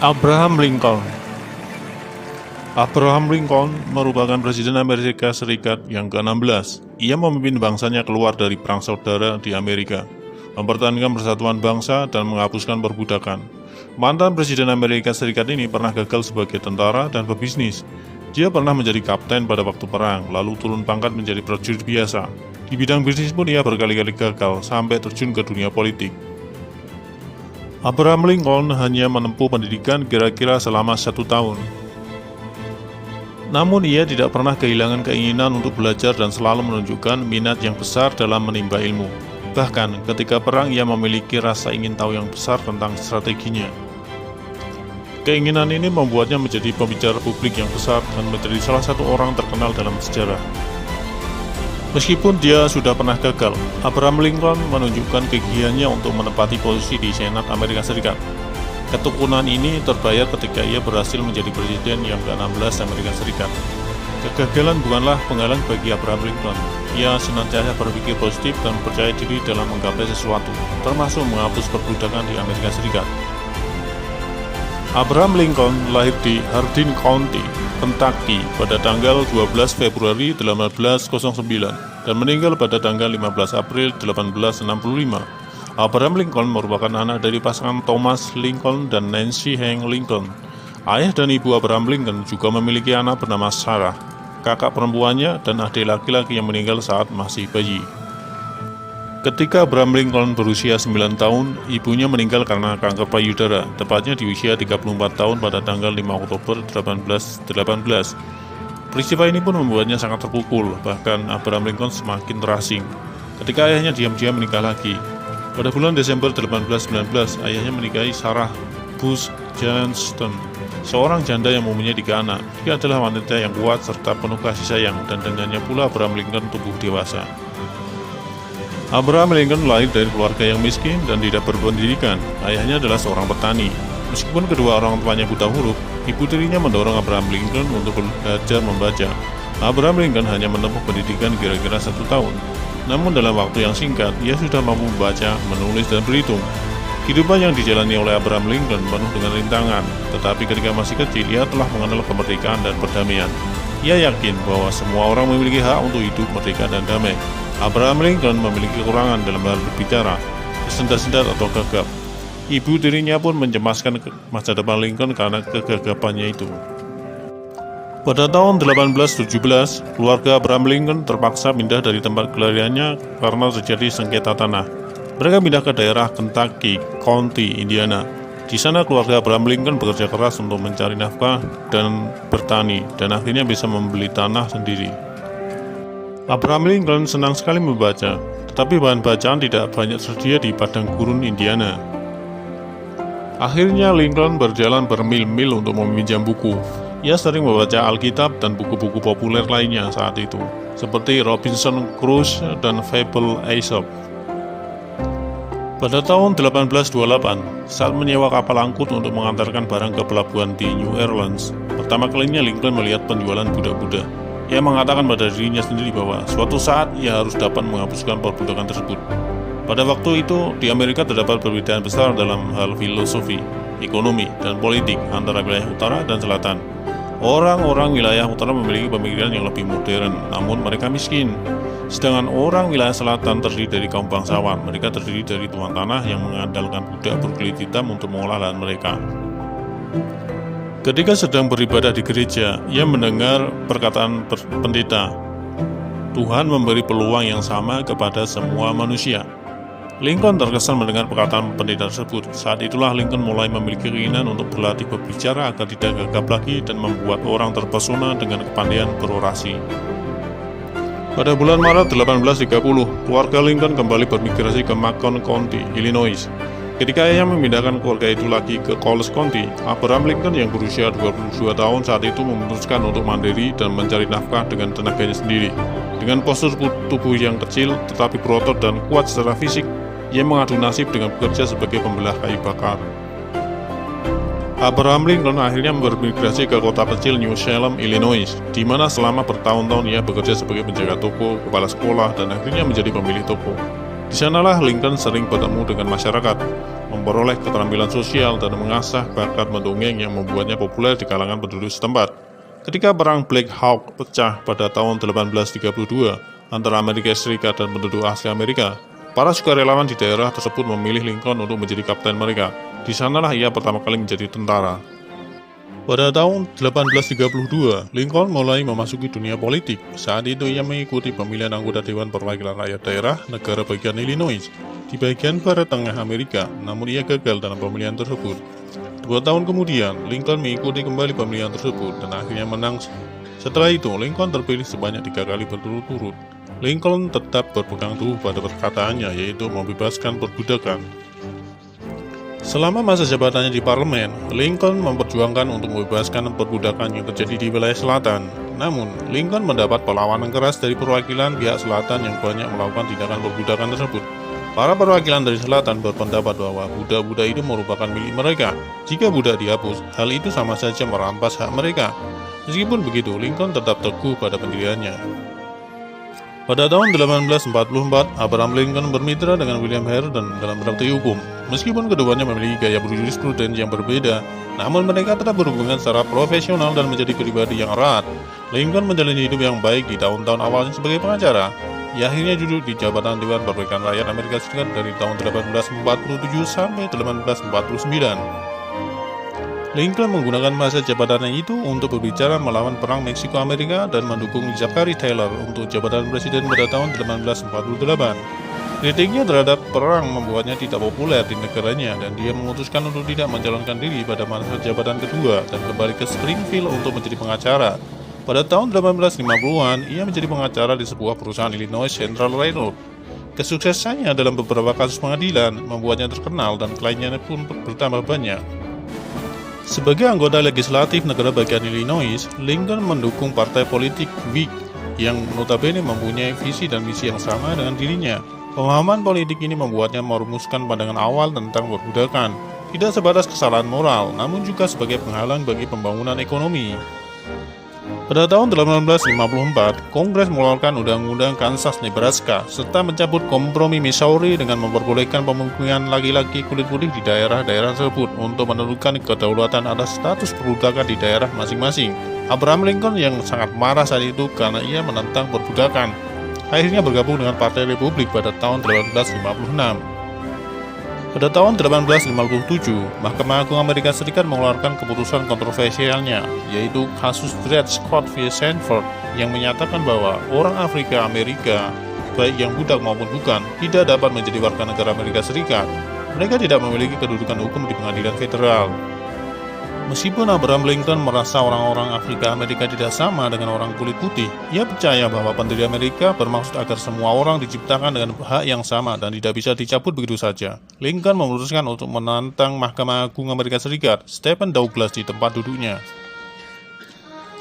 Abraham Lincoln. Abraham Lincoln merupakan Presiden Amerika Serikat yang ke-16. Ia memimpin bangsanya keluar dari perang saudara di Amerika, mempertahankan persatuan bangsa dan menghapuskan perbudakan. Mantan Presiden Amerika Serikat ini pernah gagal sebagai tentara dan pebisnis. Dia pernah menjadi kapten pada waktu perang, lalu turun pangkat menjadi prajurit biasa. Di bidang bisnis pun ia berkali-kali gagal sampai terjun ke dunia politik. Abraham Lincoln hanya menempuh pendidikan kira-kira selama 1 tahun. Namun ia tidak pernah kehilangan keinginan untuk belajar dan selalu menunjukkan minat yang besar dalam menimba ilmu. Bahkan ketika perang ia memiliki rasa ingin tahu yang besar tentang strateginya. Keinginan ini membuatnya menjadi pembicara publik yang besar dan menjadi salah satu orang terkenal dalam sejarah. Meskipun dia sudah pernah gagal, Abraham Lincoln menunjukkan kegigihannya untuk menempati posisi di Senat Amerika Serikat. Ketekunan ini terbayar ketika ia berhasil menjadi presiden yang ke-16 Amerika Serikat. Kegagalan bukanlah penghalang bagi Abraham Lincoln. Ia senantiasa berpikir positif dan percaya diri dalam menggapai sesuatu, termasuk menghapus perbudakan di Amerika Serikat. Abraham Lincoln lahir di Hardin County, Kentucky pada tanggal 12 Februari 1809 dan meninggal pada tanggal 15 April 1865. Abraham Lincoln merupakan anak dari pasangan Thomas Lincoln dan Nancy Hank Lincoln. Ayah dan ibu Abraham Lincoln juga memiliki anak bernama Sarah, kakak perempuannya, dan adik laki-laki yang meninggal saat masih bayi. Ketika Abraham Lincoln berusia 9 tahun, ibunya meninggal karena kanker payudara, tepatnya di usia 34 tahun pada tanggal 5 Oktober 1818. Peristiwa ini pun membuatnya sangat terpukul, bahkan Abraham Lincoln semakin terasing. Ketika ayahnya diam-diam menikah lagi. Pada bulan Desember 1819, ayahnya menikahi Sarah Bush Johnston, seorang janda yang mempunyai 3 anak. Dia adalah wanita yang kuat serta penuh kasih sayang, dan dengannya pula Abraham Lincoln tumbuh dewasa. Abraham Lincoln lahir dari keluarga yang miskin dan tidak berpendidikan. Ayahnya adalah seorang petani. Meskipun kedua orang tuanya buta huruf, ibu tirinya mendorong Abraham Lincoln untuk belajar membaca. Abraham Lincoln hanya menempuh pendidikan kira-kira 1 tahun. Namun dalam waktu yang singkat, ia sudah mampu membaca, menulis, dan berhitung. Kehidupan yang dijalani oleh Abraham Lincoln penuh dengan rintangan, tetapi ketika masih kecil, ia telah mengenal kemerdekaan dan perdamaian. Ia yakin bahwa semua orang memiliki hak untuk hidup merdeka dan damai. Abraham Lincoln memiliki kekurangan dalam hal berbicara, sendat-sendat atau gagap. Ibu tirinya pun mencemaskan masa depan Lincoln karena kegagapannya itu. Pada tahun 1817, keluarga Abraham Lincoln terpaksa pindah dari tempat kelahirannya karena terjadi sengketa tanah. Mereka pindah ke daerah Kentucky County, Indiana. Di sana keluarga Abraham Lincoln bekerja keras untuk mencari nafkah dan bertani, dan akhirnya bisa membeli tanah sendiri. Abraham Lincoln senang sekali membaca, tetapi bahan bacaan tidak banyak tersedia di padang gurun Indiana. Akhirnya Lincoln berjalan bermil-mil untuk meminjam buku. Ia sering membaca Alkitab dan buku-buku populer lainnya saat itu, seperti Robinson Crusoe dan Fable Aesop. Pada tahun 1828, saat menyewa kapal angkut untuk mengantarkan barang ke pelabuhan di New Orleans, pertama kalinya Lincoln melihat penjualan budak-budak. Ia mengatakan pada dirinya sendiri bahwa suatu saat ia harus dapat menghapuskan perbudakan tersebut. Pada waktu itu, di Amerika terdapat perbedaan besar dalam hal filosofi, ekonomi, dan politik antara wilayah utara dan selatan. Orang-orang wilayah utara memiliki pemikiran yang lebih modern, namun mereka miskin. Sedangkan orang wilayah selatan terdiri dari kaum bangsawan. Mereka terdiri dari tuan tanah yang mengandalkan budak berkulit hitam untuk mengolah lahan mereka. Ketika sedang beribadah di gereja, ia mendengar perkataan pendeta, "Tuhan memberi peluang yang sama kepada semua manusia." Lincoln terkesan mendengar perkataan pendeta tersebut. Saat itulah Lincoln mulai memiliki keinginan untuk berlatih berbicara agar tidak gagap lagi dan membuat orang terpesona dengan kepandaian berorasi. Pada bulan Maret 1830, keluarga Lincoln kembali bermigrasi ke Macon County, Illinois. Ketika ia memindahkan keluarga itu lagi ke Coles County, Abraham Lincoln yang berusia 22 tahun saat itu memutuskan untuk mandiri dan mencari nafkah dengan tenaganya sendiri. Dengan postur tubuh yang kecil tetapi berotot dan kuat secara fisik, ia mengadu nasib dengan bekerja sebagai pembelah kayu bakar. Abraham Lincoln akhirnya bermigrasi ke kota kecil New Salem, Illinois, di mana selama bertahun-tahun ia bekerja sebagai penjaga toko, kepala sekolah, dan akhirnya menjadi pemilik toko. Di sanalah Lincoln sering bertemu dengan masyarakat. memperoleh keterampilan sosial, dan mengasah bakat mendongeng yang membuatnya populer di kalangan penduduk setempat. Ketika Perang Black Hawk pecah pada tahun 1832 antara Amerika Serikat dan penduduk asli Amerika, para sukarelawan di daerah tersebut memilih Lincoln untuk menjadi kapten mereka. Di sanalah ia pertama kali menjadi tentara. Pada tahun 1832, Lincoln mulai memasuki dunia politik. Saat itu ia mengikuti pemilihan anggota Dewan Perwakilan Rakyat Daerah negara bagian Illinois di bagian barat tengah Amerika, namun ia gagal dalam pemilihan tersebut. 2 tahun kemudian, Lincoln mengikuti kembali pemilihan tersebut dan akhirnya menang. Setelah itu, Lincoln terpilih sebanyak 3 kali berturut-turut. Lincoln tetap berpegang teguh pada perkataannya, yaitu membebaskan perbudakan. Selama masa jabatannya di parlemen, Lincoln memperjuangkan untuk membebaskan perbudakan yang terjadi di wilayah selatan. Namun, Lincoln mendapat perlawanan keras dari perwakilan pihak selatan yang banyak melakukan tindakan perbudakan tersebut. Para perwakilan dari selatan berpendapat bahwa budak-budak itu merupakan milik mereka. Jika budak dihapus, hal itu sama saja merampas hak mereka. Meskipun begitu, Lincoln tetap teguh pada pendiriannya. Pada tahun 1844, Abraham Lincoln bermitra dengan William Harden dalam praktik hukum. Meskipun keduanya memiliki gaya berjurisprudensi yang berbeda, namun mereka tetap berhubungan secara profesional dan menjadi pribadi yang erat. Lincoln menjalani hidup yang baik di tahun-tahun awalnya sebagai pengacara. Ia akhirnya duduk di jabatan Dewan Perwakilan Rakyat Amerika Serikat dari tahun 1847 sampai 1849. Lincoln menggunakan masa jabatannya itu untuk berbicara melawan Perang Meksiko-Amerika dan mendukung Zachary Taylor untuk jabatan presiden pada tahun 1848. Kritiknya terhadap perang membuatnya tidak populer di negaranya dan dia memutuskan untuk tidak mencalonkan diri pada masa jabatan kedua dan kembali ke Springfield untuk menjadi pengacara. Pada tahun 1850-an, ia menjadi pengacara di sebuah perusahaan Illinois Central Railroad. Kesuksesannya dalam beberapa kasus pengadilan membuatnya terkenal dan kliennya pun bertambah banyak. Sebagai anggota legislatif negara bagian Illinois, Lincoln mendukung partai politik Whig yang notabene mempunyai visi dan misi yang sama dengan dirinya. Pemahaman politik ini membuatnya merumuskan pandangan awal tentang perbudakan, tidak sebatas kesalahan moral, namun juga sebagai penghalang bagi pembangunan ekonomi. Pada tahun 1854, Kongres mengeluarkan Undang-Undang Kansas-Nebraska serta mencabut Kompromi Missouri dengan memperbolehkan pemukiman laki-laki kulit putih di daerah-daerah tersebut untuk menentukan kedaulatan atas status perbudakan di daerah masing-masing. Abraham Lincoln yang sangat marah saat itu karena ia menentang perbudakan, akhirnya bergabung dengan Partai Republik pada tahun 1856. Pada tahun 1857, Mahkamah Agung Amerika Serikat mengeluarkan keputusan kontroversialnya, yaitu kasus Dred Scott v. Sanford, yang menyatakan bahwa orang Afrika Amerika, baik yang budak maupun bukan, tidak dapat menjadi warga negara Amerika Serikat. Mereka tidak memiliki kedudukan hukum di pengadilan federal. Meskipun Abraham Lincoln merasa orang-orang Afrika Amerika tidak sama dengan orang kulit putih, ia percaya bahwa pendiri Amerika bermaksud agar semua orang diciptakan dengan hak yang sama dan tidak bisa dicabut begitu saja. Lincoln memutuskan untuk menantang Mahkamah Agung Amerika Serikat, Stephen Douglas, di tempat duduknya.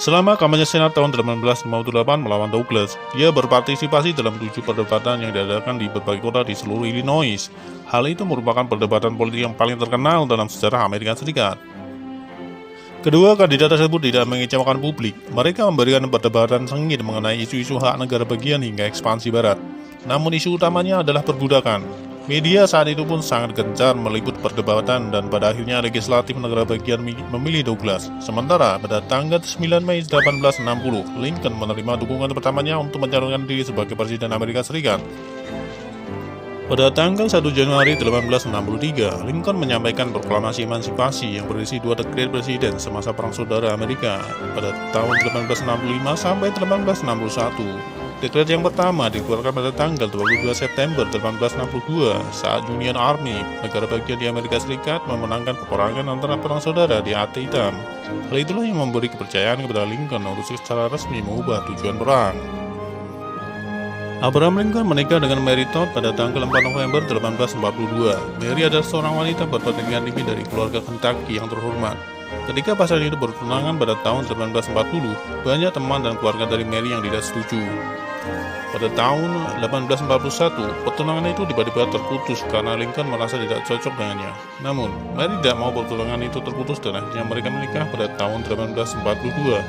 Selama kampanye Senat tahun 1858 melawan Douglas, dia berpartisipasi dalam 7 perdebatan yang diadakan di berbagai kota di seluruh Illinois. Hal itu merupakan perdebatan politik yang paling terkenal dalam sejarah Amerika Serikat. Kedua kandidat tersebut tidak mengecewakan publik. Mereka memberikan perdebatan sengit mengenai isu-isu hak negara bagian hingga ekspansi barat. Namun isu utamanya adalah perbudakan. Media saat itu pun sangat gencar meliput perdebatan dan pada akhirnya legislatif negara bagian memilih Douglas. Sementara pada tanggal 9 Mei 1860, Lincoln menerima dukungan pertamanya untuk mencalonkan diri sebagai Presiden Amerika Serikat. Pada tanggal 1 Januari 1863, Lincoln menyampaikan proklamasi emansipasi yang berisi 2 dekret presiden semasa Perang Saudara Amerika pada tahun 1865 sampai 1861. Dekret yang pertama dikeluarkan pada tanggal 22 September 1862 saat Union Army, negara bagian di Amerika Serikat, memenangkan peperangan antara perang saudara di Ate Hitam. Hal itulah yang memberi kepercayaan kepada Lincoln untuk secara resmi mengubah tujuan perang. Abraham Lincoln menikah dengan Mary Todd pada tanggal 4 November 1842. Mary adalah seorang wanita berpendidikan tinggi dari keluarga Kentucky yang terhormat. Ketika pasangan itu bertunangan pada tahun 1840, banyak teman dan keluarga dari Mary yang tidak setuju. Pada tahun 1841, pertunangan itu tiba-tiba terputus karena Lincoln merasa tidak cocok dengannya. Namun, Mary tidak mau pertunangan itu terputus dan akhirnya mereka menikah pada tahun 1842.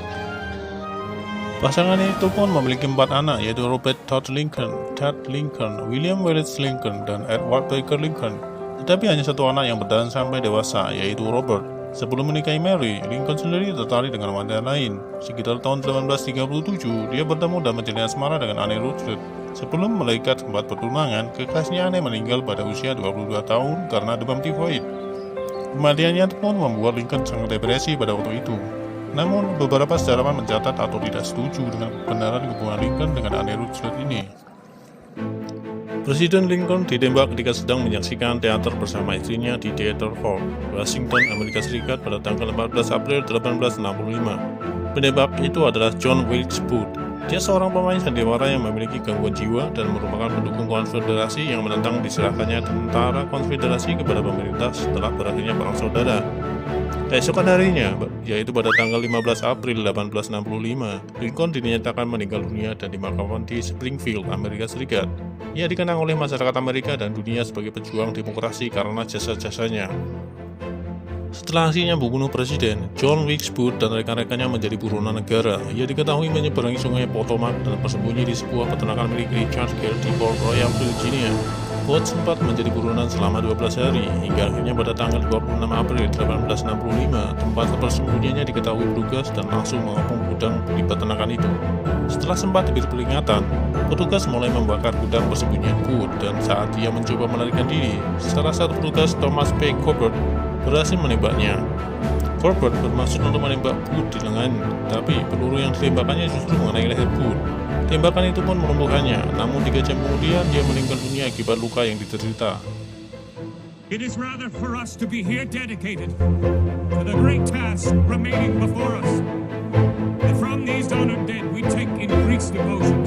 Pasangan itu pun memiliki 4 anak, yaitu Robert Todd Lincoln, Ted Lincoln, William Wallace Lincoln, dan Edward Baker Lincoln. Tetapi hanya satu anak yang bertahan sampai dewasa, yaitu Robert. Sebelum menikahi Mary, Lincoln sendiri tertarik dengan wanita lain. Sekitar tahun 1837, dia bertemu dan menjalin asmara dengan Anne Rutherford. Sebelum malaikat sempat bertunangan, kekasihnya Anne meninggal pada usia 22 tahun karena demam tifoid. Kematiannya pun membuat Lincoln sangat depresi pada waktu itu. Namun, beberapa sejarawan mencatat atau tidak setuju dengan kebenaran hubungan Lincoln dengan Anne Rutherford ini. Presiden Lincoln ditembak ketika sedang menyaksikan teater bersama istrinya di Theater Hall, Washington, Amerika Serikat pada tanggal 14 April 1865. Penembak itu adalah John Wilkes Booth. Dia seorang pemain sandiwara yang memiliki gangguan jiwa dan merupakan pendukung konfederasi yang menentang diserahkannya tentara konfederasi kepada pemerintah setelah berakhirnya Perang Saudara. Keesokan harinya, yaitu pada tanggal 15 April 1865, Lincoln dinyatakan meninggal dunia dan dimakamkan di Springfield, Amerika Serikat. Ia dikenang oleh masyarakat Amerika dan dunia sebagai pejuang demokrasi karena jasa-jasanya. Setelah aksinya membunuh presiden, John Wilkes Booth dan rekan-rekannya menjadi buronan negara. Ia diketahui menyeberangi sungai Potomac dan bersembunyi di sebuah peternakan milik Richard Gere di Port Royal, Virginia. Booth sempat menjadi buronan selama 12 hari, hingga akhirnya pada tanggal 26 April 1865, tempat persembunyiannya diketahui petugas dan langsung mengepung gudang di peternakan itu. Setelah sempat diberi peringatan, petugas mulai membakar gudang persembunyian Booth, dan saat dia mencoba melarikan diri, salah satu petugas, Thomas P. Corbett, berhasil menembaknya. Corbett bermaksud untuk menembak Booth di lengan, tapi peluru yang ditembakkannya justru mengenai leher Booth. Tembakan itu pun melumpuhkannya, namun 3 jam kemudian dia meninggal dunia akibat luka yang diderita. It is rather for us to be here dedicated to the great task remaining before us. And from these honored dead we take increased devotion